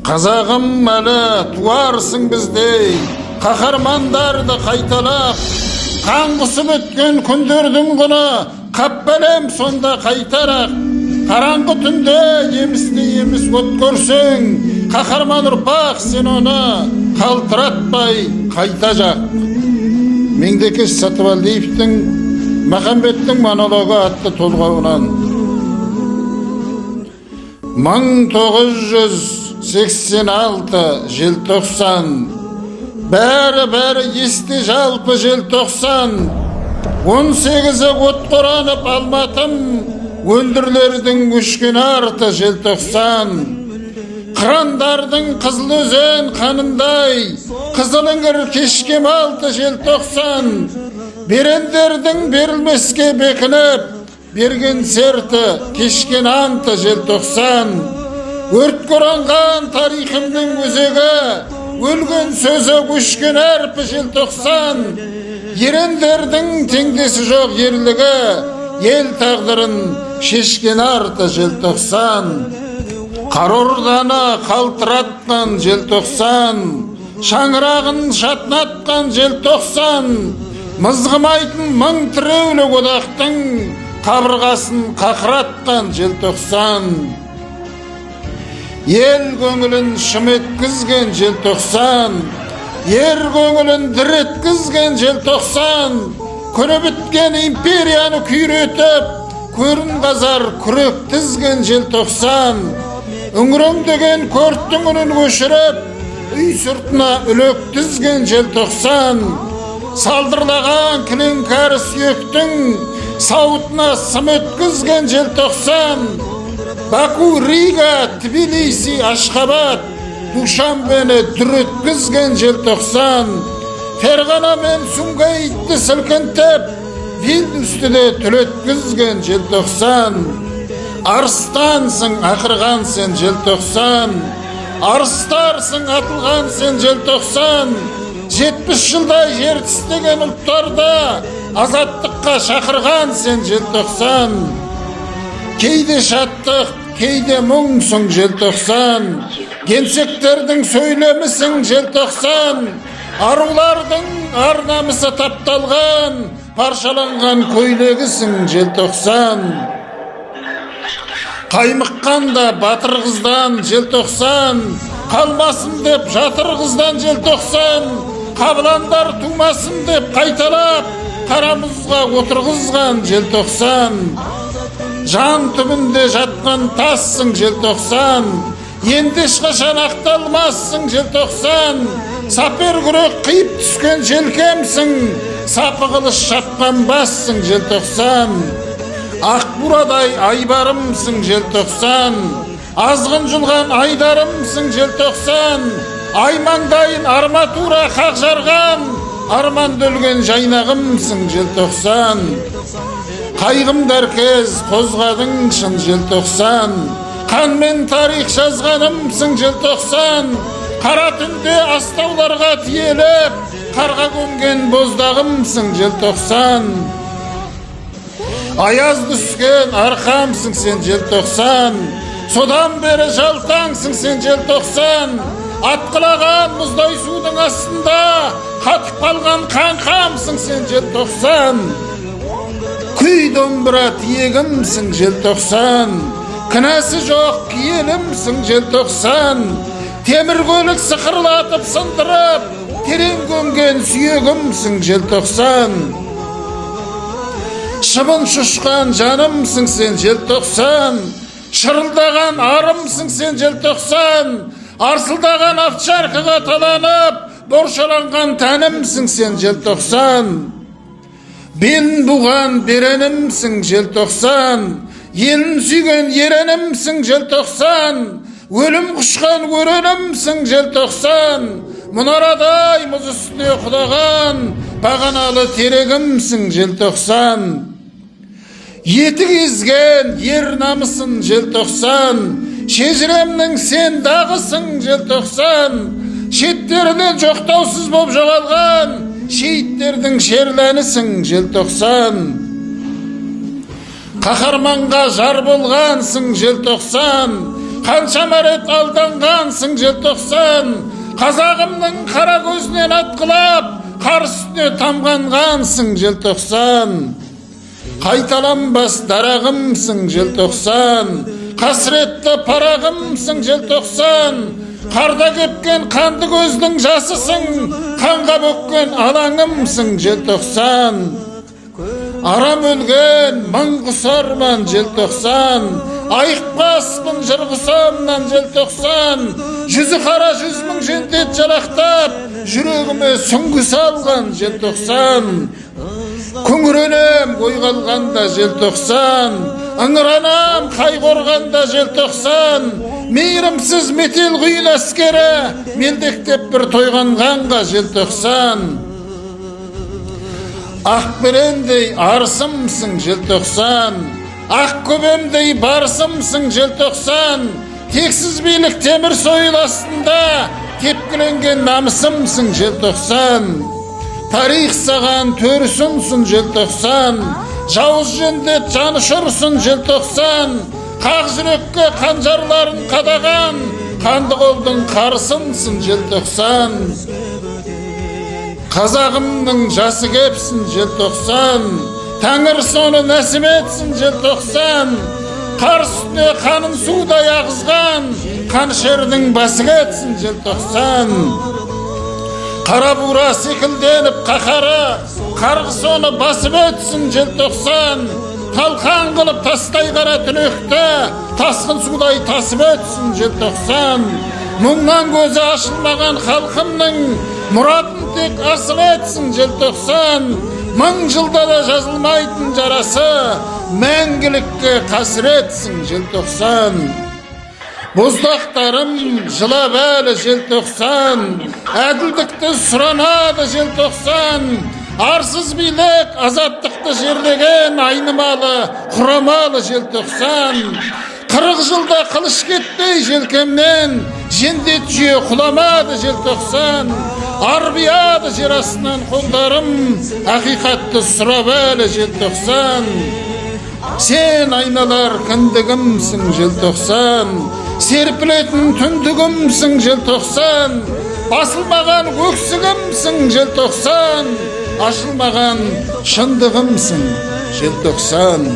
Қазағым әлі туарсың біздей, қаһармандарды қайталап, қан құсып өткен күндердің күні қап бәлем сонда қайтарақ. Қараңғы түнде еміс от көрсең, қаһарман ұрпақ сен оны қалтыратпай қайта жақ. Меңдекеш Сатыбалдиевтің Махамбеттің монологы атты толғауынан 1986 желтоқсан, бәрі есте жалпы желтоқсан, 18-і от қоранып Алматым, өндірлердің өшкен арты желтоқсан. Қырандардың қызыл өзен қанындай, қызылыңғыр кешкем алты желтоқсан. Берендердің берілмеске бекініп, берген серті кешкен анты желтоқсан. Өрт көранған тарихымның өзегі, өлген сөзі өшкен әрпі желтоқсан. Ерендердің теңдесі жоқ ерлігі, ел тағдырын шешкен арты желтоқсан. Қарорданы қалтыратқан желтоқсан, шаңырағын шатнатқан желтоқсан, мызғымайтын мың тіреулі одақтың қабырғасын қақыратқан желтоқсан. Ел көңілін шым еткізген желтоқсан, ер көңілін дір еткізген желтоқсан, күні біткен империяны күйретіп, көрін қазар күрек тізген желтоқсан. Үңіреңдеген көрттің үнін өшіріп, үй сыртына үлек тізген желтоқсан. Салдырлаған кілең кәрі сүйектің сауытына сым өткізген желтоқсан. Баку, Рига, Тбилиси, Ашхабад, Душанбені дүр өткізген желтоқсан. Ферғана мен Сумгаитті сілкінтіп, Вильнюсті түл өткізген желтоқсан. Арыстансың ақырған сен желтоқсан, арыстарсың атылған сен желтоқсан. 70 жылдай жер тістеген ұлттарды азаттыққа шақырған сен желтоқсан. Кейде шаттық, кейде мұңсың желтоқсан. Генсектердің сөйлемісің желтоқсан. Арулардың ар намысы тапталған, паршаланған көйлегісің желтоқсан. Қаймыққанда батыр қыздан желтоқсан, қалмасын деп жатыр қыздан желтоқсан. Қабыландар тумасын деп қайталап, қарамызға отырғызған желтоқсан. Жан түбінде жатқан тассың желтоқсан, енді ешқашан ақталмассың желтоқсан. Сапер күрек қиып түскен желкемсің, сапы қылыш шапқан бассың желтоқсан. Ақбурадай айбарымсың желтоқсан, азғын жылған айдарымсың желтоқсан. Аймаңдайын арматура қақ жарған, арманды өлген жайнағымсың желтоқсан. Қайғымды әркез қозғадың шын желтоқсан, қанмен тарих жазғанымсың желтоқсан. Қара түнде астауларға тиеліп, қарға көмген боздағымсың желтоқсан. Аяз түскен арқамсың сен желтоқсан, содан бері жалтаңсың сен желтоқсан. Атқылаған мұздай судың астында қатып қалған қаңқамсың сен желтоқсан. Күй домбыра тиегімсің желтоқсан, кінәсі жоқ киелімсің желтоқсан. Темір көлік сықырлатып сындырып, терең көмген сүйегімсің желтоқсан. Шыбын шұшқан жанымсың сен желтоқсан, шырылдаған арымсың сен желтоқсан. Арсылдаған овчаркаға таланып, боршаланған тәнімсің сен желтоқсан. Белін буған беренімсің желтоқсан, елін сүйген еренімсің желтоқсан. Өлім құшқан өренімсің желтоқсан, мұнарадай мұз үстіне құлаған бағаналы терегімсің желтоқсан. Еті кезген ер намысын желтоқсан, шежіремнің сен дағысың желтоқсан. Шеттерінен жоқтаусыз боп жоғалған шейіттердің шерләнісің желтоқсан. Қаһарманға жар болғансың желтоқсан, Qanşama ret aldangansың желтоқсан. Қазағымның қара көзінен атқылап, қар үстіне тамғанғансың желтоқсан. Қайталанбас дарағымсың желтоқсан. Қасіретті парағымсың желтоқсан. Қарда кепкен қанды көздің жасысың, қанға бөккен алаңымсың желтоқсан. Арам өлген мың құсарман желтоқсан. Айықпаспын жыр құсамнан желтоқсан. Жүзі қара 100 мың жендет жалақтап, жүрегіме сүңгі салған желтоқсан. Күңіренем ой қалғанда желтоқсан. Ыңыранам қайғорғанда желтоқсан. Мейірімсіз метел құйын әскері мелдектеп бір тойғанғанға желтоқсан. Ақ берендей арсымсың желтоқсан. Ақ көбемдей барсымсың желтоқсан. Тексіз билік темір сойыл астында тепкіленген намысымсың желтоқсан. Тарих саған төрісінсің желтоқсан. Жауыз жендет жанышырсың желтоқсан. Қақ жүрекке қанжарларын қадаған қанды қолдың қарсынсың желтоқсан. Қазағымның жасы кепсін желтоқсан. Тәңір соны нәсіп етсін желтоқсан. Қар үстіне қанын судай ағызған қаншердің басы кетсін желтоқсан. Қара бура секілденіп қақары қарғы соны басып өтсін желтоқсан. Талқан қылып тастай қара түнекті тасқын судай тасып өтсін желтоқсан. Мұңнан көзі ашылмаған халқымның мұратын тек асық етсін желтоқсан. Мың жылда да жазылмайтын жарасы мәңгілікке қасіретсің желтоқсан. Боздақтарым жылап әлі желтоқсан. Әділдікті сұранады желтоқсан. Арсыз билік азаттықты жерлеген айнымалы, құрамалы желтоқсан. 40 жылда қылыш кетпей желкемнен, жендет жүйе құламады желтоқсан. Арбияды жер астынан қолдарым, ақиқатты сұрап әлі желтоқсан. Сен айналар кіндігімсің желтоқсан. Серпілетін түндігімсің желтоқсан. Басылмаған өксігімсің желтоқсан. Ашылмаған шындығымсың желтоқсан.